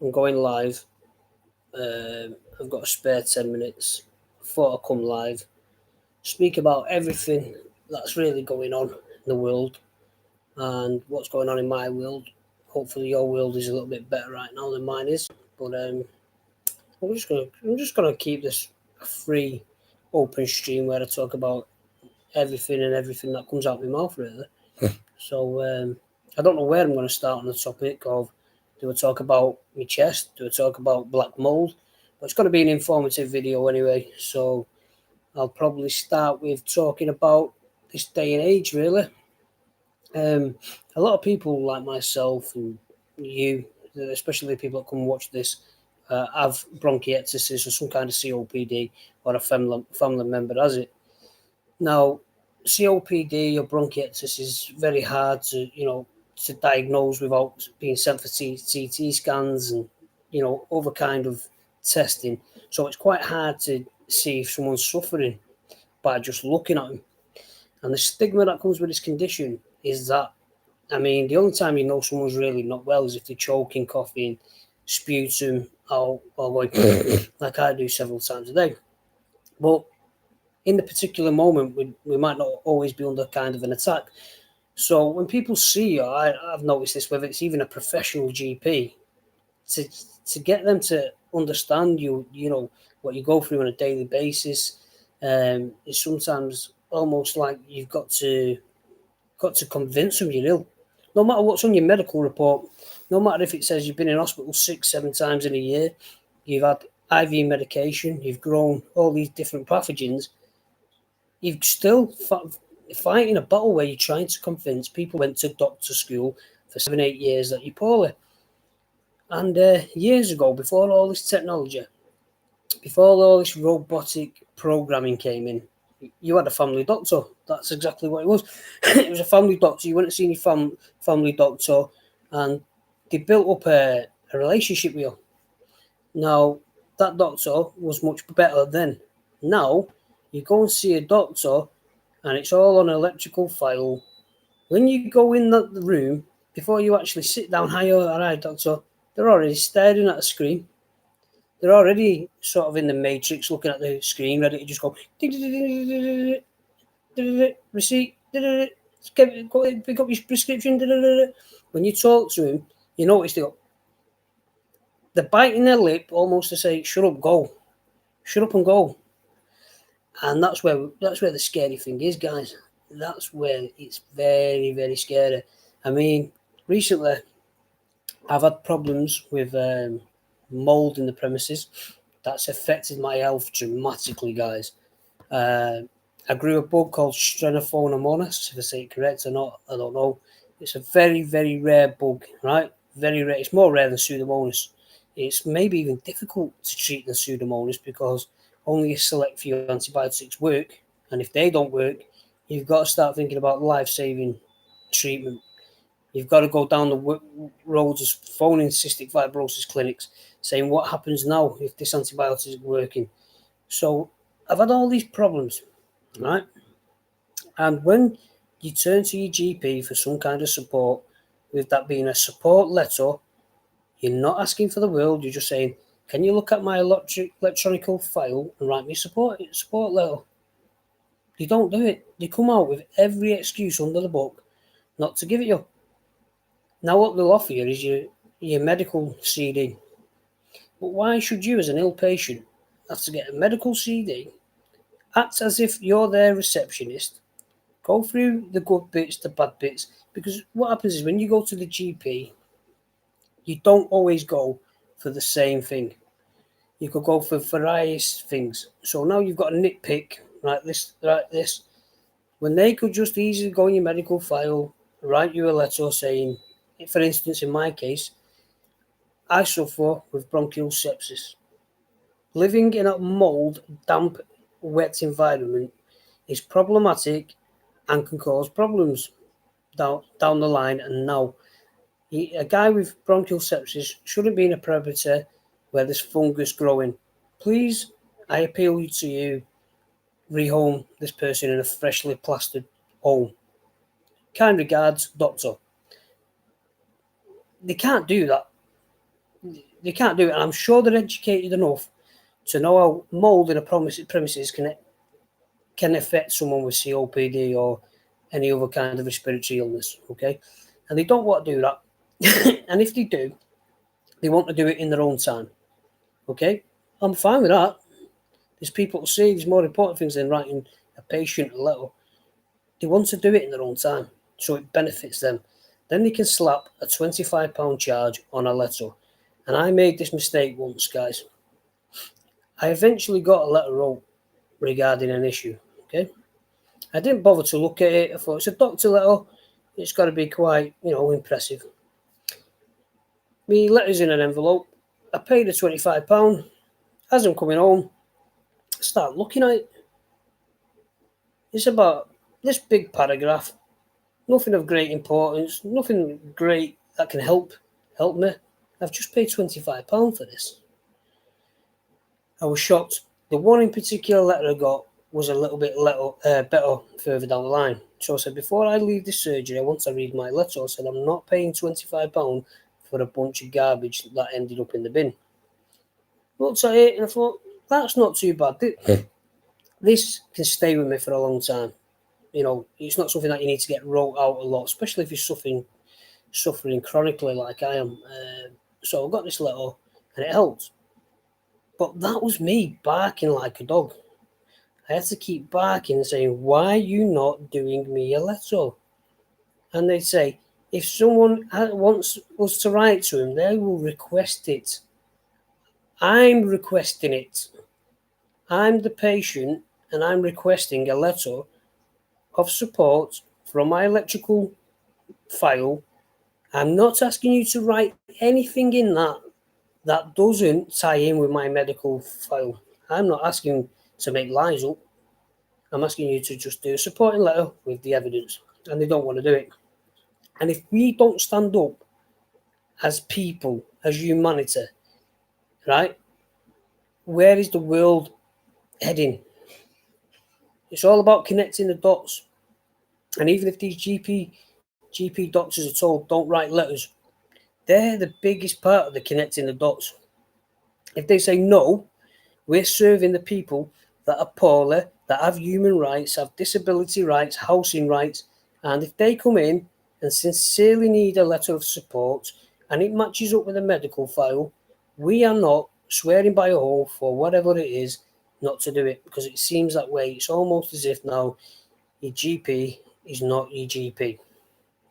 I'm going live. I've got a spare 10 minutes before I come live. Speak about everything that's really going on in the world and what's going on in my world. Hopefully, your world is a little bit better right now than mine is. But I'm just gonna keep this a free, open stream where I talk about everything and everything that comes out of my mouth, really. So I don't know where I'm going to start on the topic of, do I talk about my chest? Do I talk about black mold? But it's going to be an informative video anyway. So I'll probably start with talking about this day and age, really. Um, a lot of people like myself and you, especially people that come and watch this, have bronchiectasis or some kind of COPD, or a family member has it. Now, COPD or bronchiectasis is very hard to diagnose without being sent for CT scans and other kind of testing. So it's quite hard to see if someone's suffering by just looking at them. And the stigma that comes with this condition is that, I mean, the only time you know someone's really not well is if they're choking, coughing, sputum, or going like I do several times a day. But in the particular moment, we might not always be under kind of an attack. So when people see you, I've noticed this, whether it's even a professional GP, to to get them to understand what you go through on a daily basis, is sometimes almost like you've got to convince them you're ill. No matter what's on your medical report, no matter if it says you've been in hospital 6, 7 times in a year, you've had IV medication, you've grown all these different pathogens, you're still fighting a battle where you're trying to convince people who went to doctor school for 7, 8 years that you're poorly. And years ago, before all this technology, before all this robotic programming came in, you had a family doctor. That's exactly what it was. It was a family doctor. You went and seen your family doctor, and they built up a relationship with you. Now, that doctor was much better then. Now, you go and see a doctor, and it's all on an electrical file. When you go in the room, before you actually sit down, hi, all right, doctor, they're already staring at the screen. They're already sort of in the matrix looking at the screen, ready to just go, receipt, pick up your prescription. When you talk to him, you notice they're biting their lip almost to say, shut up, go. Shut up and go. And that's where the scary thing is, guys. That's where it's very, very scary. I mean, recently I've had problems with mold in the premises. That's affected my health dramatically, guys. Uh, I grew a bug called Strenophonomonas. If I say it correct or not, I don't know. It's a very, very rare bug, right? Very rare. It's more rare than Pseudomonas. It's maybe even difficult to treat than Pseudomonas because only a select few antibiotics work. And if they don't work, you've got to start thinking about life-saving treatment. You've got to go down the roads of phoning cystic fibrosis clinics saying, what happens now if this antibiotic is working? So I've had all these problems, right? And when you turn to your GP for some kind of support, with that being a support letter, you're not asking for the world. You're just saying, can you look at my electronical file and write me support letter? They don't do it. They come out with every excuse under the book not to give it you. Now what they'll offer you is your medical CD. But why should you, as an ill patient, have to get a medical CD, act as if you're their receptionist, go through the good bits, the bad bits? Because what happens is when you go to the GP, you don't always go for the same thing. You could go for various things. So now you've got a nitpick, right this, when they could just easily go in your medical file, write you a letter saying, for instance, in my case, I suffer with bronchial sepsis. Living in a mold, damp, wet environment is problematic and can cause problems down the line. And now, a guy with bronchial sepsis shouldn't be in a property where there's fungus growing. Please, I appeal to you, rehome this person in a freshly plastered home. Kind regards, doctor. They can't do that. they can't do it. And I'm sure they're educated enough to know how mould in a premises can affect someone with COPD or any other kind of respiratory illness. Okay, and they don't want to do that. And if they do, they want to do it in their own time. Okay, I'm fine with that. There's people to see. There's more important things than writing a patient a letter. They want to do it in their own time, so it benefits them. Then they can slap a £25 charge on a letter. And I made this mistake once, guys. I eventually got a letter wrote regarding an issue. Okay, I didn't bother to look at it. I thought it's a doctor letter. It's got to be quite, impressive. Me letter's in an envelope. I paid the £25. As I'm coming home, I start looking at it. It's about this big paragraph. Nothing of great importance. Nothing great that can help me. I've just paid £25 for this. I was shocked. The one in particular letter I got was a little bit better further down the line. So I said, before I leave this surgery, I want to read my letter. I said, I'm not paying £25 for a bunch of garbage that ended up in the bin. Looked at it and I thought, that's not too bad. This can stay with me for a long time. It's not something that you need to get wrote out a lot, especially if you're suffering chronically like I am. So I got this letter and it helped. But that was me barking like a dog. I had to keep barking and saying, why are you not doing me a letter? And they'd say, if someone wants us to write to him, they will request it. I'm requesting it. I'm the patient and I'm requesting a letter of support from my electrical file. I'm not asking you to write anything in that doesn't tie in with my medical file. I'm not asking to make lies up. I'm asking you to just do a supporting letter with the evidence. And they don't want to do it. And if we don't stand up as people, as humanity, right, where is the world heading? It's all about connecting the dots. And even if these GP doctors are told don't write letters, they're the biggest part of the connecting the dots. If they say no, we're serving the people that are poorly, that have human rights, have disability rights, housing rights, and if they come in and sincerely need a letter of support and it matches up with a medical file, we are not swearing by a oath or whatever it is not to do it, because it seems that way. It's almost as if now your GP is not your GP.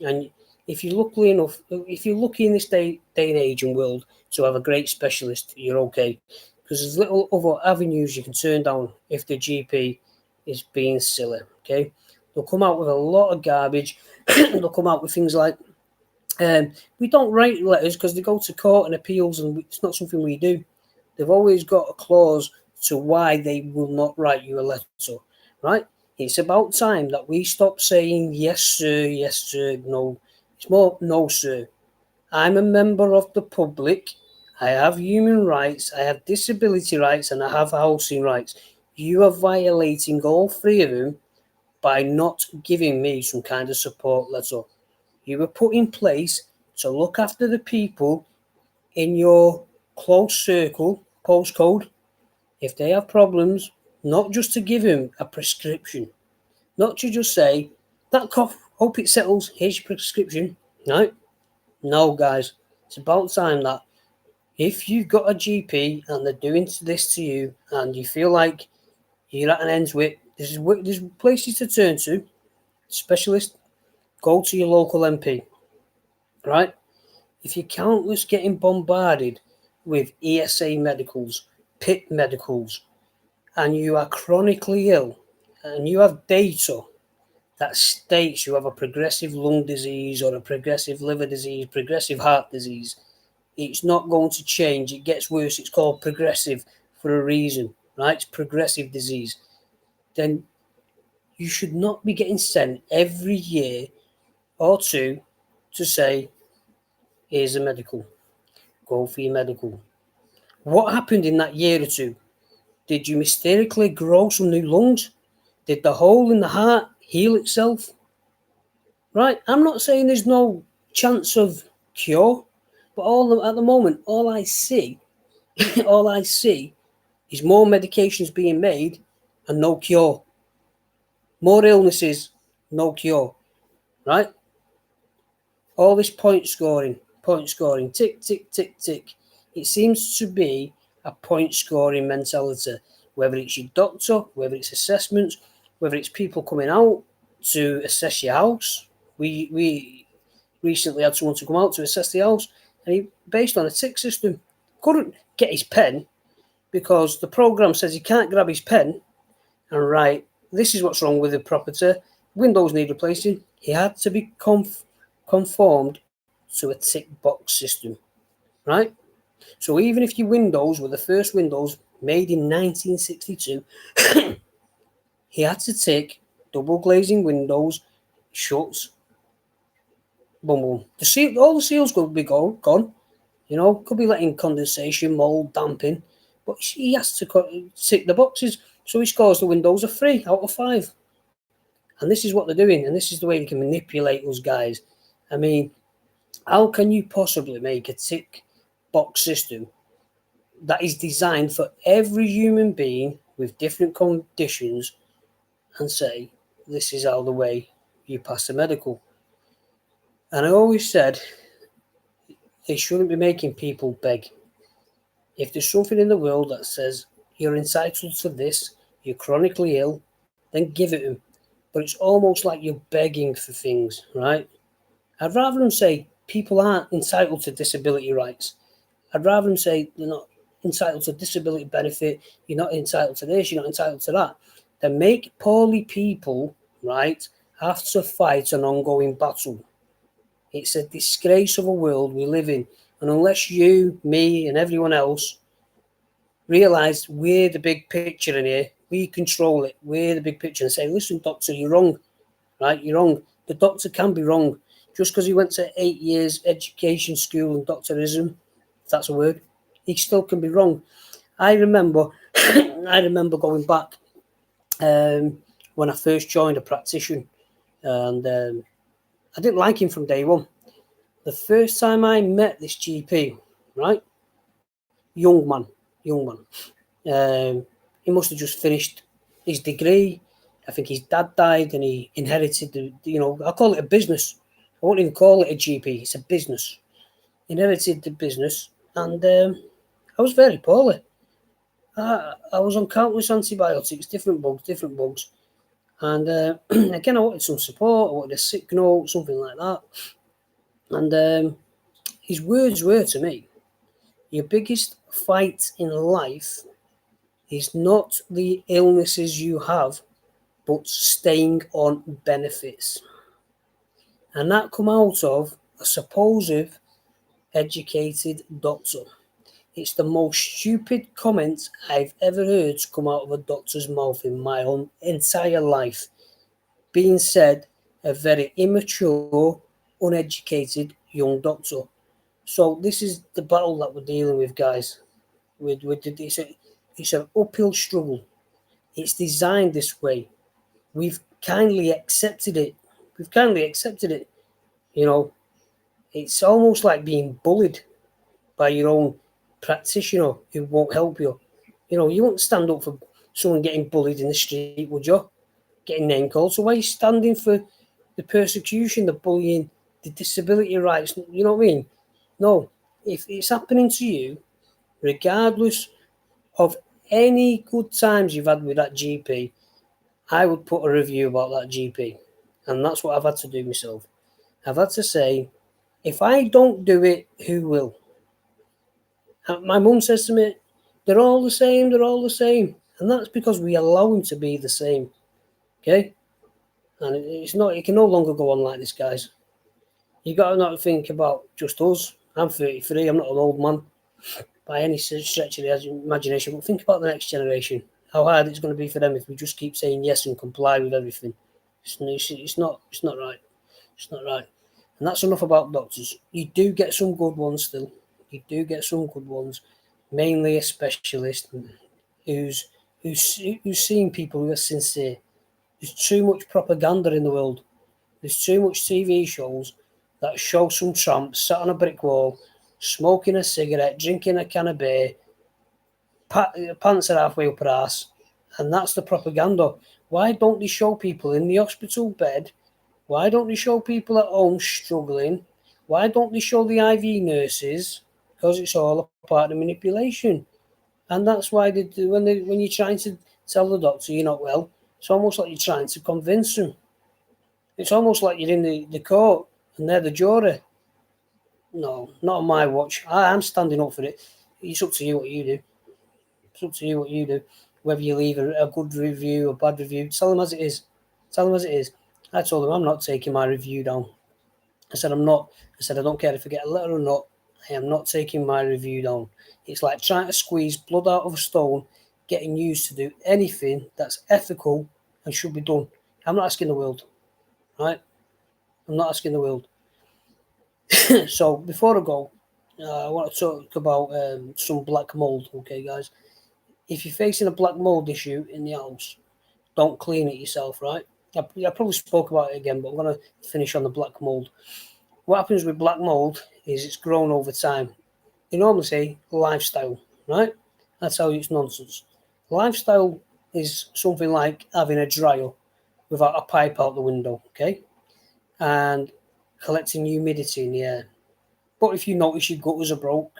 And if you're lucky enough, if you're lucky in this day and age and world to have a great specialist, you're okay. Because there's little other avenues you can turn down if the GP is being silly, okay? They'll come out with a lot of garbage. They'll come out with things like, we don't write letters because they go to court and appeals and it's not something we do. They've always got a clause to why they will not write you a letter, right? It's about time that we stop saying, yes, sir, no. It's more, no, sir. I'm a member of the public. I have human rights, I have disability rights, and I have housing rights. You are violating all three of them by not giving me some kind of support letter. You were put in place to look after the people in your close circle, postcode, if they have problems, not just to give them a prescription, not to just say, that cough, hope it settles, here's your prescription. No, guys, it's about time that if you've got a GP and they're doing this to you and you feel like you're at an end with, there's places to turn to, specialist, go to your local MP, right? If you're countless getting bombarded with ESA medicals, PIP medicals, and you are chronically ill, and you have data that states you have a progressive lung disease or a progressive liver disease, progressive heart disease, it's not going to change. It gets worse. It's called progressive for a reason, right? It's progressive disease. Then you should not be getting sent every year or two to say, here's a medical. Go for your medical. What happened in that year or two? Did you mysteriously grow some new lungs? Did the hole in the heart heal itself? Right? I'm not saying there's no chance of cure, But at the moment, all I see, all I see is more medications being made and no cure. More illnesses, no cure. Right? All this point scoring, tick, tick, tick, tick. It seems to be a point scoring mentality, whether it's your doctor, whether it's assessments, whether it's people coming out to assess your house. We recently had someone to come out to assess the house, and he, based on a tick system, couldn't get his pen because the program says he can't grab his pen and write, this is what's wrong with the property, windows need replacing. He had to be conformed to a tick box system, right? So even if your windows were the first windows made in 1962, he had to tick double glazing windows, shuts, boom, boom. All the seals could be gone. You know, could be letting condensation, mold, damping, but he has to tick the boxes. So he scores the windows a 3 out of 5. And this is what they're doing, and this is the way they can manipulate us guys. I mean, how can you possibly make a tick box system that is designed for every human being with different conditions and say, this is how the way you pass the medical? And I always said, they shouldn't be making people beg. If there's something in the world that says you're entitled to this, you're chronically ill, then give it them. But it's almost like you're begging for things, right? I'd rather them say people aren't entitled to disability rights. I'd rather them say they're not entitled to disability benefit, you're not entitled to this, you're not entitled to that. Then make poorly people, right, have to fight an ongoing battle. It's a disgrace of a world we live in. And unless you, me, and everyone else realise we're the big picture in here, we control it, we're the big picture, and say, listen, doctor, you're wrong, right? You're wrong. The doctor can be wrong. Just because he went to 8 years education school and doctorism, if that's a word, he still can be wrong. I remember going back when I first joined a practitioner, and I didn't like him from day one. The first time I met this GP, right, young man, he must have just finished his degree. I think his dad died and he inherited I call it a business. I won't even call it a GP. It's a business. Inherited the business, and I was very poorly. I was on countless antibiotics, different bugs. And again, I wanted some support. I wanted a sick note, something like that. And his words were to me, your biggest fight in life is not the illnesses you have, but staying on benefits. And that come out of a supposed educated doctor. It's the most stupid comment I've ever heard come out of a doctor's mouth in my own entire life. Being said, a very immature, uneducated young doctor. So this is the battle that we're dealing with, guys. It's an uphill struggle. It's designed this way. We've kindly accepted it. You know, it's almost like being bullied by your own practitioner who won't help you. You know, you won't stand up for someone getting bullied in the street, would you? Getting name called. So why are you standing for the persecution, the bullying, the disability rights? You know what I mean? No. If it's happening to you, regardless of any good times you've had with that GP, I would put a review about that GP. And that's what I've had to do myself. I've had to say, if I don't do it, who will? My mum says to me, they're all the same. And that's because we allow them to be the same. Okay? And it can no longer go on like this, guys. You got to not think about just us. I'm 33, I'm not an old man by any stretch of the imagination, but think about the next generation. How hard it's going to be for them if we just keep saying yes and comply with everything. It's not right. It's not right. And that's enough about doctors. You do get some good ones still. Mainly a specialist who's seeing people who are sincere. There's too much propaganda in the world. There's too much TV shows that show some tramp sat on a brick wall smoking a cigarette, drinking a can of beer, pants are halfway up her ass, and that's the propaganda. Why don't they show people in the hospital bed? Why don't they show people at home struggling? Why don't they show the IV nurses? Because it's all a part of manipulation. And that's why they do, when you're trying to tell the doctor you're not well, it's almost like you're trying to convince them. It's almost like you're in the court and they're the jury. No, not on my watch. I'm standing up for it. It's up to you what you do. It's up to you what you do. Whether you leave a good review or bad review, tell them as it is. Tell them as it is. I told them I'm not taking my review down. I said I'm not. I said I don't care if I get a letter or not. I am not taking my review down. It's like trying to squeeze blood out of a stone, getting used to do anything that's ethical and should be done. I'm not asking the world, right? I'm not asking the world. So before I go, I want to talk about some black mold. Okay, guys. If you're facing a black mold issue in the house, don't clean it yourself, right? I probably spoke about it again, but I'm going to finish on the black mold. What happens with black mold is it's grown over time. They normally say lifestyle, right? That's how it's nonsense. Lifestyle is something like having a dryer without a pipe out the window, okay? And collecting humidity in the air. But if you notice your gutters are broke,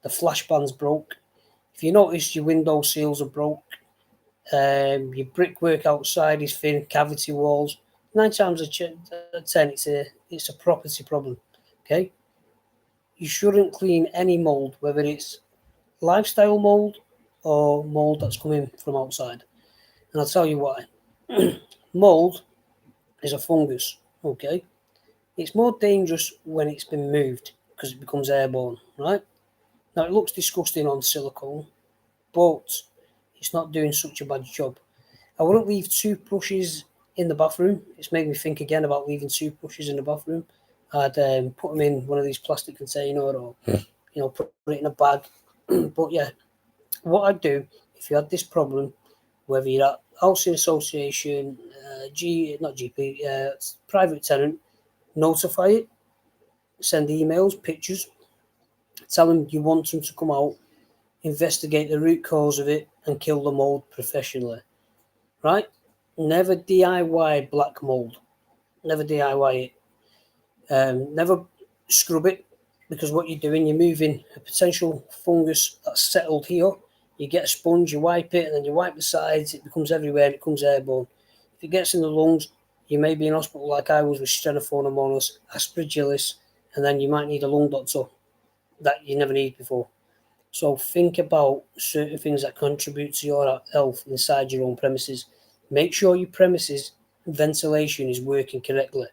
the flashbands broke, if you notice your window seals are broke, your brickwork outside is thin, cavity walls, 9 times out of 10 it's a property problem, okay? You shouldn't clean any mold, whether it's lifestyle mold or mold that's coming from outside. And I'll tell you why. Mold is a fungus, okay? It's more dangerous when it's been moved because it becomes airborne, right? Now it looks disgusting on silicone, but it's not doing such a bad job. I wouldn't leave toothbrushes in the bathroom. It's made me think again about leaving toothbrushes in the bathroom. I'd put them in one of these plastic container or put it in a bag. But yeah, what I'd do if you had this problem, whether you're at housing association, not GP, private tenant, notify it, send emails, pictures, tell them you want them to come out, investigate the root cause of it, and kill the mold professionally. Right? Never DIY black mold. Never DIY it. Never scrub it, because what you're doing, you're moving a potential fungus that's settled here. You get a sponge, you wipe it, and then you wipe the sides. It becomes everywhere and it becomes airborne. If it gets in the lungs, you may be in hospital like I was with Stenophoromonas, aspergillus, and then you might need a lung doctor that you never need before. So think about certain things that contribute to your health inside your own premises. Make sure your premises ventilation is working correctly.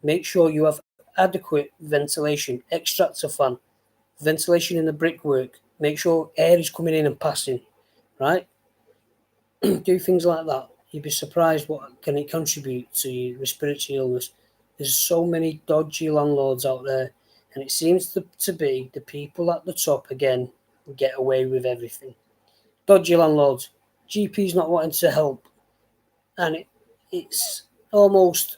Make sure you have adequate ventilation, extractor fan, ventilation in the brickwork. Make sure air is coming in and passing, right? Do things like that. You'd be surprised what can it contribute to your respiratory illness. There's so many dodgy landlords out there, and it seems to be the people at the top again get away with everything. Dodgy landlords, GPs not wanting to help, and it's almost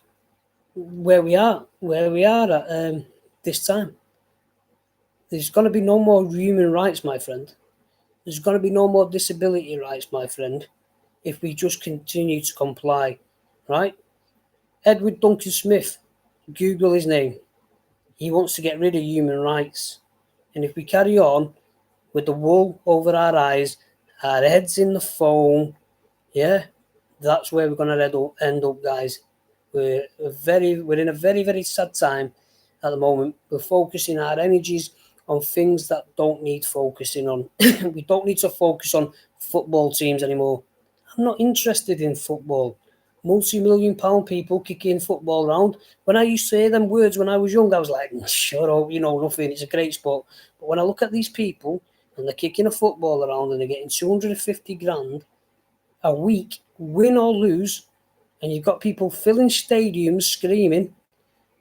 where we are at this time. There's going to be no more human rights, my friend. There's going to be no more disability rights, my friend, if we just continue to comply, right? Edward Duncan Smith, Google his name. He wants to get rid of human rights. And if we carry on with the wool over our eyes, our heads in the foam, yeah, that's where we're going to end up, guys. We're in a very, very sad time at the moment. We're focusing our energies on things that don't need focusing on. We don't need to focus on football teams anymore. I'm not interested in football. Multi-million-pound people kicking football around. When I used to hear them words when I was young, I was like, shut up, nothing. It's a great sport. But when I look at these people and they're kicking a football around and they're getting 250 grand a week, win or lose, and you've got people filling stadiums screaming,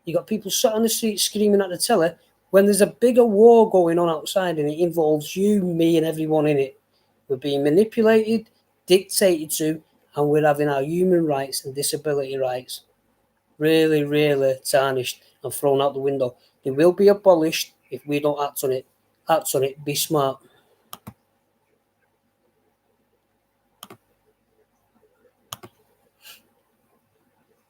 you've got people sat on the seats screaming at the telly, when there's a bigger war going on outside and it involves you, me, and everyone in it. We're being manipulated, dictated to, and we're having our human rights and disability rights really, really tarnished and thrown out the window. They will be abolished if we don't act on it. act on it, be smart.